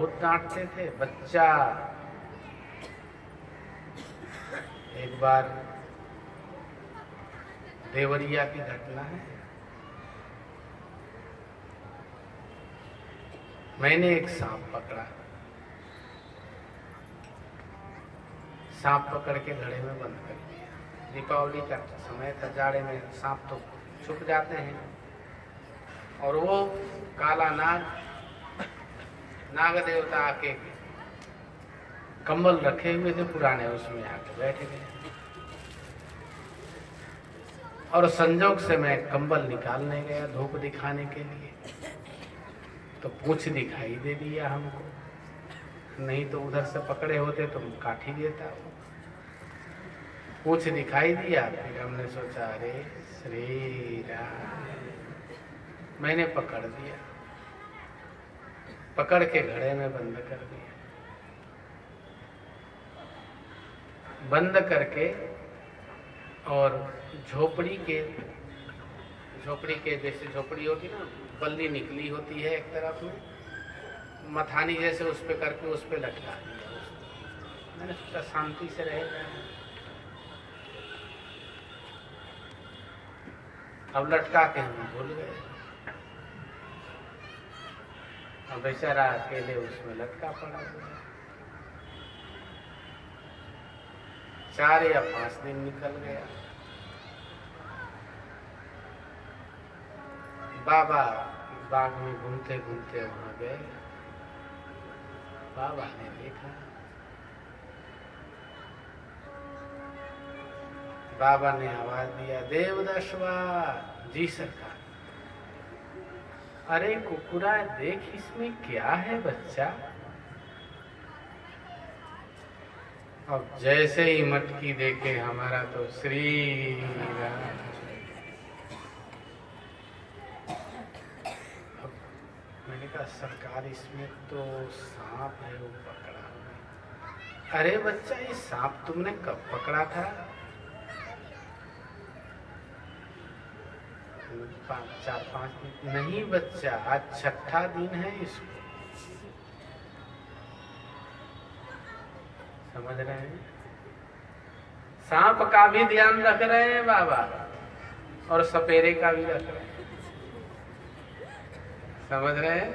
बहुत डांटते थे। बच्चा एक बार देवरिया की घटना है। मैंने एक सांप पकड़ा। सांप पकड़ के घड़े में बंद कर दिया। दीपावली का समय था, जाड़े में सांप तो छुप जाते हैं। और वो काला नाग देवता आके कंबल रखे हुए थे पुराने, उसमें आके बैठ गए। और संजोग से मैं कंबल निकालने गया धूप दिखाने के लिए, तो पूंछ दिखाई दे दिया हमको। नहीं तो उधर से पकड़े होते तो काट ही देता। पूंछ दिखाई दिया। फिर हमने सोचा अरे श्री राम, मैंने पकड़ दिया, पकड़ के घड़े में बंद कर दिया। बंद करके और झोपड़ी के जैसे झोपड़ी होती ना, बल्ली निकली होती है एक तरफ में, मथानी जैसे उस पे करके उस पे लटका दिया। मैंने सोचा शांति से रहेगा। अब लटका के हम भूल गए। अब बेचारा अकेले उसमें लटका पड़ा हुआ। 4 या 5 दिन निकल गया। बाबा बाग में घूमते घूमते वहां गए। बाबा ने देखा। बाबा ने आवाज दिया, देवदशवा। जी सरकार। अरे कुकुरा, देख इसमें क्या है बच्चा। अब जैसे ही मटकी देखे हमारा तो श्री राम। अब मैंने कहा सरकार, इसमें तो सांप है, वो पकड़ा हुआ। अरे बच्चा, ये सांप तुमने कब पकड़ा था? 4-5 दिन। नहीं बच्चा, आज 6ठा दिन है इसको। समझ रहे हैं? सांप का भी ध्यान रख रहे हैं बाबा, और सपेरे का भी रख रहे हैं। समझ रहे हैं?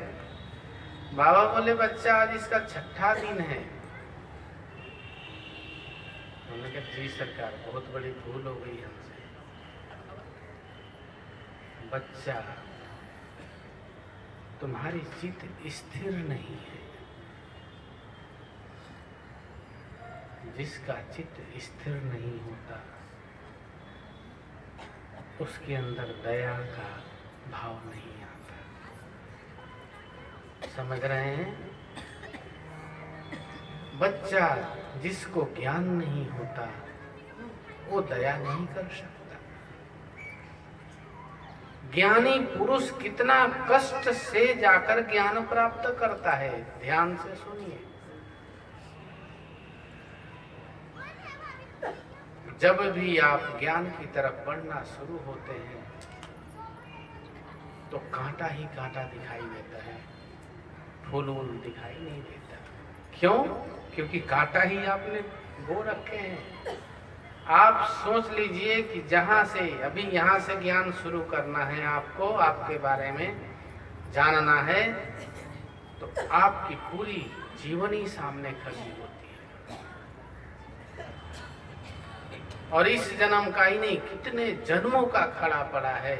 बाबा बोले बच्चा, आज इसका 6ठा दिन है। उन्होंने कहा जी सरकार, बहुत बड़ी भूल हो गई हमसे। बच्चा, तुम्हारी चित्त स्थिर नहीं है। जिसका चित्त स्थिर नहीं होता उसके अंदर दया का भाव नहीं आता। समझ रहे हैं? बच्चा जिसको ज्ञान नहीं होता वो दया नहीं कर सकता। ज्ञानी पुरुष कितना कष्ट से जाकर ज्ञान प्राप्त करता है, ध्यान से सुनिए। जब भी आप ज्ञान की तरफ बढ़ना शुरू होते हैं तो कांटा ही कांटा दिखाई देता है, फूल वूल दिखाई नहीं देता। क्यों? क्योंकि कांटा ही आपने बो रखे हैं। आप सोच लीजिए कि जहां से अभी यहां से ज्ञान शुरू करना है आपको, आपके बारे में जानना है, तो आपकी पूरी जीवनी सामने खड़ी होती है। और इस जन्म का ही नहीं, कितने जन्मों का खड़ा पड़ा है।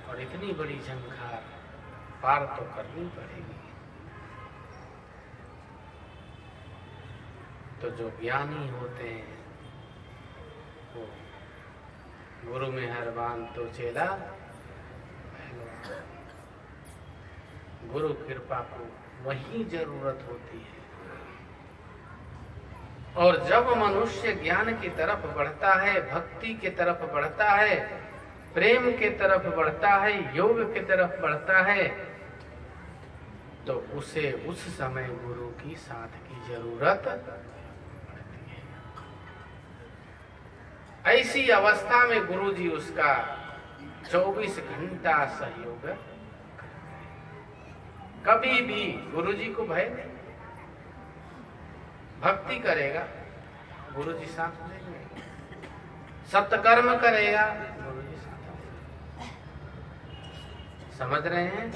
और इतनी बड़ी झंकार पार तो करनी पड़ेगी। तो जो ज्ञानी होते हैं वो गुरु मेहरबान तो चेला पहलवान। गुरु कृपा को वही जरूरत होती है। और जब मनुष्य ज्ञान की तरफ बढ़ता है, भक्ति की तरफ बढ़ता है, प्रेम की तरफ बढ़ता है, योग की तरफ बढ़ता है, तो उसे उस समय गुरु की साथ की जरूरत पड़ती है। ऐसी अवस्था में गुरु जी उसका 24 घंटा सहयोग। कभी भी गुरु जी को भय नहीं। भक्ति करेगा गुरु जी साथ देंगे, सत्कर्म करेगा गुरु जी साथ देंगे। समझ रहे हैं?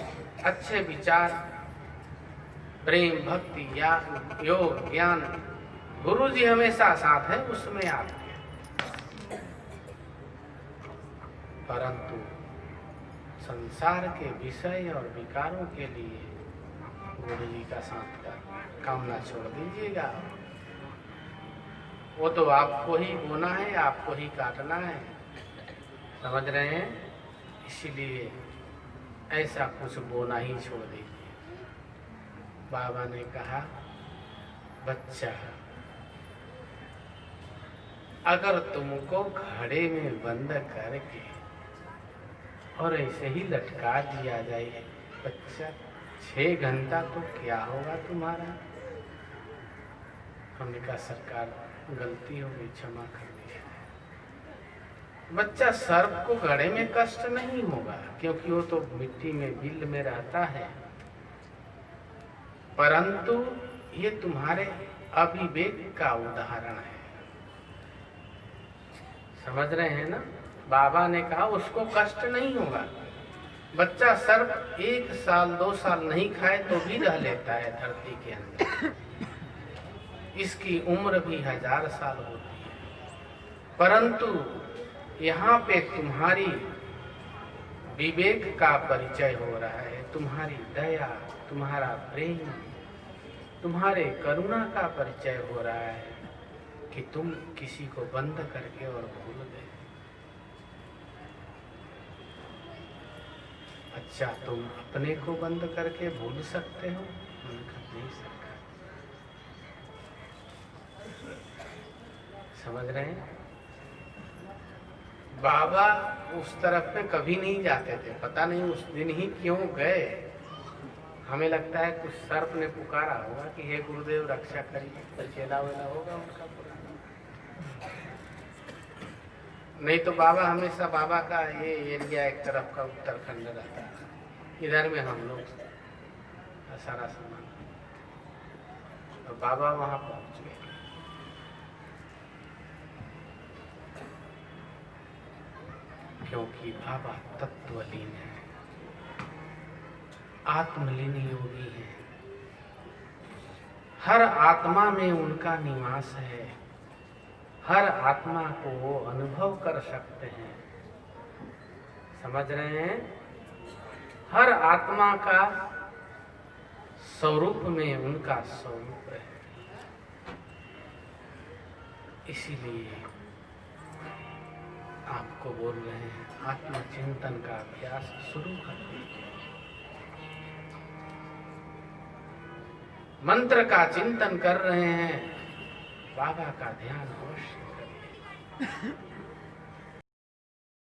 अच्छे विचार, प्रेम, भक्ति, योग, ज्ञान, गुरु जी हमेशा साथ है उसमें आपके। परंतु संसार के विषय और विकारों के लिए गुरु जी का साथ का कामना छोड़ दीजिएगा। वो तो आपको ही बोना है, आपको ही काटना है। समझ रहे हैं? इसीलिए ऐसा कुछ बोना ही छोड़ दीजिए। बाबा ने कहा, बच्चा अगर तुमको घड़े में बंद करके और ऐसे ही लटका दिया जाए बच्चा, 6 घंटा तो क्या होगा तुम्हारा? हमने कहा सरकार गलती हो गई, क्षमा कर दीजिए। बच्चा, सर्प को घड़े में कष्ट नहीं होगा क्योंकि वो तो मिट्टी में बिल में रहता है, परंतु ये तुम्हारे अविवेक का उदाहरण है। समझ रहे हैं ना? बाबा ने कहा उसको कष्ट नहीं होगा। बच्चा, सर्प 1 साल 2 साल नहीं खाए तो भी रह लेता है धरती के अंदर। इसकी उम्र भी 1000 साल होती है, परंतु यहाँ पे तुम्हारी विवेक का परिचय हो रहा है, तुम्हारी दया, तुम्हारा प्रेम, तुम्हारे करुणा का परिचय हो रहा है कि तुम किसी को बंद करके और भूल गए। अच्छा, तुम अपने को बंद करके भूल सकते हो? नहीं सकते। समझ रहे हैं? बाबा उस तरफ पे कभी नहीं जाते थे, पता नहीं उस दिन ही क्यों गए। हमें लगता है कुछ सर्प ने पुकारा होगा कि हे गुरुदेव रक्षा करिए, तो चेला वेला होगा उनका पुराना। नहीं तो बाबा हमेशा, बाबा का ये एरिया एक तरफ का उत्तराखंड रहता है, इधर में हम लोग सारा सामान, और बाबा वहां पहुंच गए। क्योंकि बाबा तत्वलीन है, आत्मलीन योगी है, हर आत्मा में उनका निवास है, हर आत्मा को वो अनुभव कर सकते हैं। समझ रहे हैं? हर आत्मा का स्वरूप में उनका स्वरूप है। इसीलिए आपको बोल रहे हैं, आत्मचिंतन का अभ्यास शुरू कर दीजिए। मंत्र का चिंतन कर रहे हैं, बाबा का ध्यान अवश्य करिए।